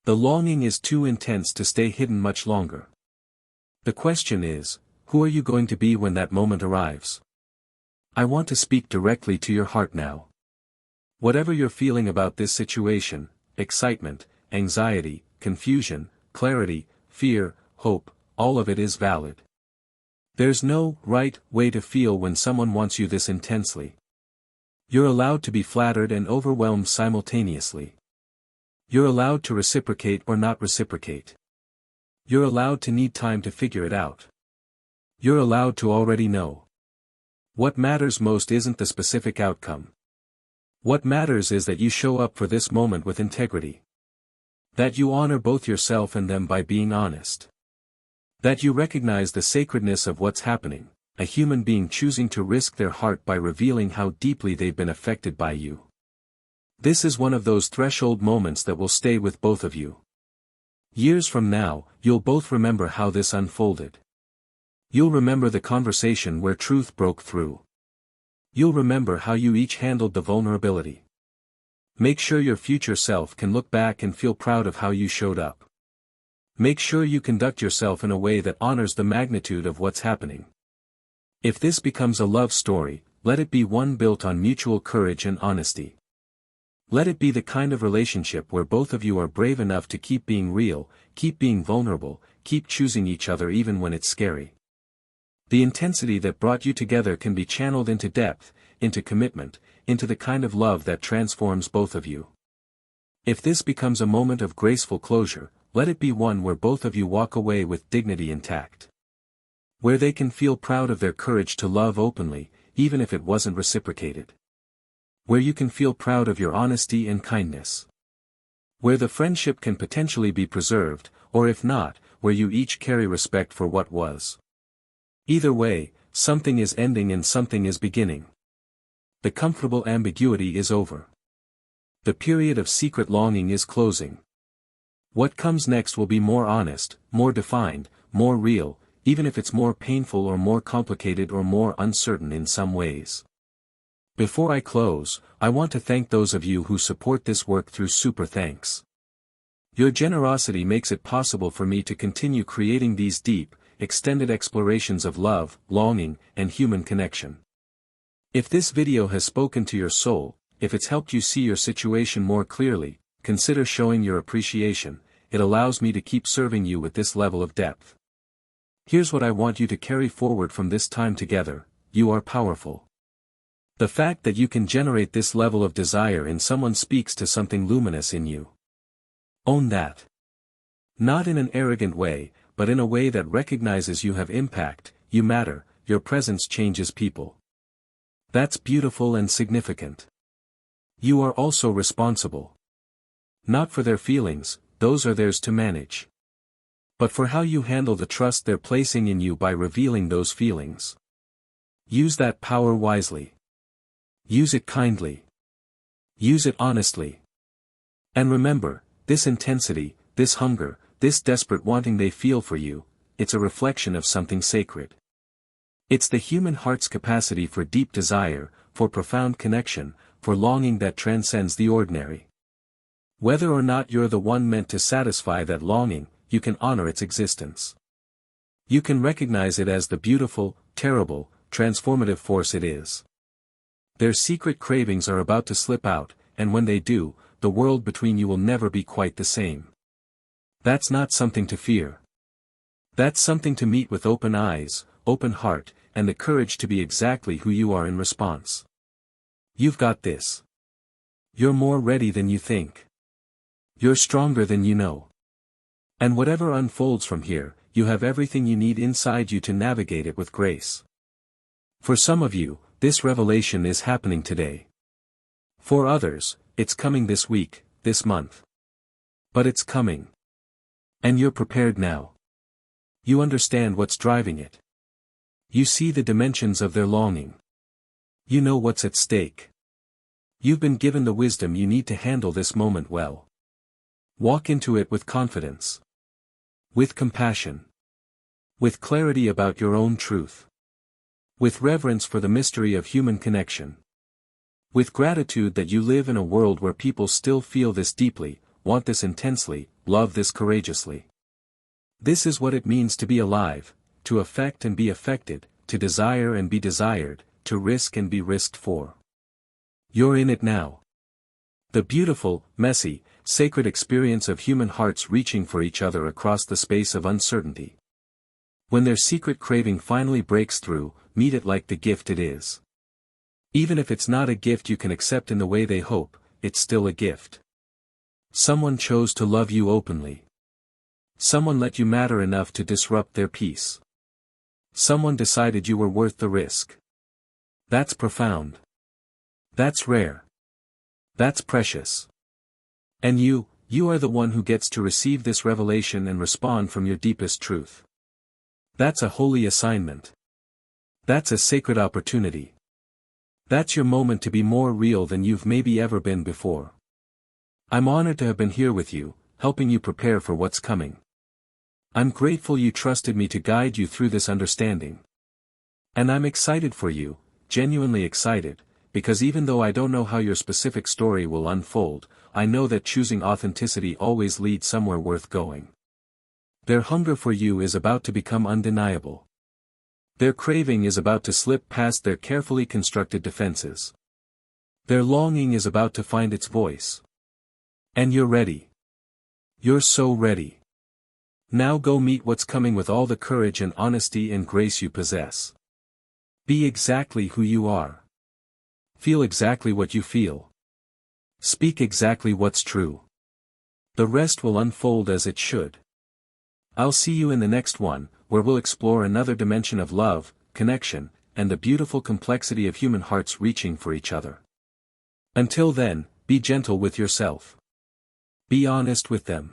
The longing is too intense to stay hidden much longer. The question is, who are you going to be when that moment arrives? I want to speak directly to your heart now. Whatever you're feeling about this situation, excitement, anxiety, confusion, clarity, fear, hope, all of it is valid. There's no right way to feel when someone wants you this intensely. You're allowed to be flattered and overwhelmed simultaneously. You're allowed to reciprocate or not reciprocate. You're allowed to need time to figure it out. You're allowed to already know. What matters most isn't the specific outcome. What matters is that you show up for this moment with integrity. That you honor both yourself and them by being honest. That you recognize the sacredness of what's happening, a human being choosing to risk their heart by revealing how deeply they've been affected by you. This is one of those threshold moments that will stay with both of you. Years from now, you'll both remember how this unfolded. You'll remember the conversation where truth broke through. You'll remember how you each handled the vulnerability. Make sure your future self can look back and feel proud of how you showed up. Make sure you conduct yourself in a way that honors the magnitude of what's happening. If this becomes a love story, let it be one built on mutual courage and honesty. Let it be the kind of relationship where both of you are brave enough to keep being real, keep being vulnerable, keep choosing each other even when it's scary. The intensity that brought you together can be channeled into depth, into commitment, into the kind of love that transforms both of you. If this becomes a moment of graceful closure, let it be one where both of you walk away with dignity intact. Where they can feel proud of their courage to love openly, even if it wasn't reciprocated. Where you can feel proud of your honesty and kindness. Where the friendship can potentially be preserved, or if not, where you each carry respect for what was. Either way, something is ending and something is beginning. The comfortable ambiguity is over. The period of secret longing is closing. What comes next will be more honest, more defined, more real, even if it's more painful or more complicated or more uncertain in some ways. Before I close, I want to thank those of you who support this work through Super Thanks. Your generosity makes it possible for me to continue creating these deep, extended explorations of love, longing, and human connection. If this video has spoken to your soul, if it's helped you see your situation more clearly, consider showing your appreciation. It allows me to keep serving you with this level of depth. Here's what I want you to carry forward from this time together: you are powerful. The fact that you can generate this level of desire in someone speaks to something luminous in you. Own that. Not in an arrogant way, but in a way that recognizes you have impact, you matter, your presence changes people. That's beautiful and significant. You are also responsible. Not for their feelings, those are theirs to manage. But for how you handle the trust they're placing in you by revealing those feelings. Use that power wisely. Use it kindly. Use it honestly. And remember, this intensity, this hunger, this desperate wanting they feel for you, it's a reflection of something sacred. It's the human heart's capacity for deep desire, for profound connection, for longing that transcends the ordinary. Whether or not you're the one meant to satisfy that longing, you can honor its existence. You can recognize it as the beautiful, terrible, transformative force it is. Their secret cravings are about to slip out, and when they do, the world between you will never be quite the same. That's not something to fear. That's something to meet with open eyes, open heart, and the courage to be exactly who you are in response. You've got this. You're more ready than you think. You're stronger than you know. And whatever unfolds from here, you have everything you need inside you to navigate it with grace. For some of you, this revelation is happening today. For others, it's coming this week, this month. But it's coming. And you're prepared now. You understand what's driving it. You see the dimensions of their longing. You know what's at stake. You've been given the wisdom you need to handle this moment well. Walk into it with confidence. With compassion. With clarity about your own truth. With reverence for the mystery of human connection. With gratitude that you live in a world where people still feel this deeply, want this intensely, love this courageously. This is what it means to be alive, to affect and be affected, to desire and be desired, to risk and be risked for. You're in it now. The beautiful, messy, sacred experience of human hearts reaching for each other across the space of uncertainty. When their secret craving finally breaks through, meet it like the gift it is. Even if it's not a gift you can accept in the way they hope, it's still a gift. Someone chose to love you openly. Someone let you matter enough to disrupt their peace. Someone decided you were worth the risk. That's profound. That's rare. That's precious. And you are the one who gets to receive this revelation and respond from your deepest truth. That's a holy assignment. That's a sacred opportunity. That's your moment to be more real than you've maybe ever been before. I'm honored to have been here with you, helping you prepare for what's coming. I'm grateful you trusted me to guide you through this understanding. And I'm excited for you, genuinely excited, because even though I don't know how your specific story will unfold, I know that choosing authenticity always leads somewhere worth going. Their hunger for you is about to become undeniable. Their craving is about to slip past their carefully constructed defenses. Their longing is about to find its voice. And you're ready. You're so ready. Now go meet what's coming with all the courage and honesty and grace you possess. Be exactly who you are. Feel exactly what you feel. Speak exactly what's true. The rest will unfold as it should. I'll see you in the next one, where we'll explore another dimension of love, connection, and the beautiful complexity of human hearts reaching for each other. Until then, be gentle with yourself. Be honest with them.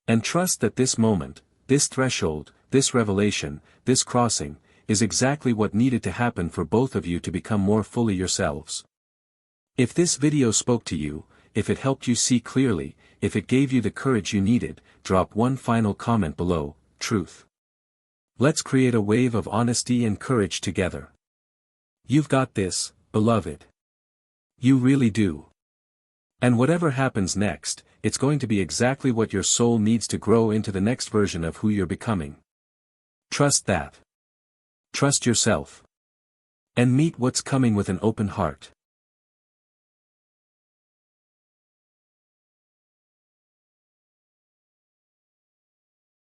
And trust that this moment, this threshold, this revelation, this crossing, is exactly what needed to happen for both of you to become more fully yourselves. If this video spoke to you, if it helped you see clearly, if it gave you the courage you needed, drop one final comment below, truth. Let's create a wave of honesty and courage together. You've got this, beloved. You really do. And whatever happens next, it's going to be exactly what your soul needs to grow into the next version of who you're becoming. Trust that. Trust yourself. And meet what's coming with an open heart.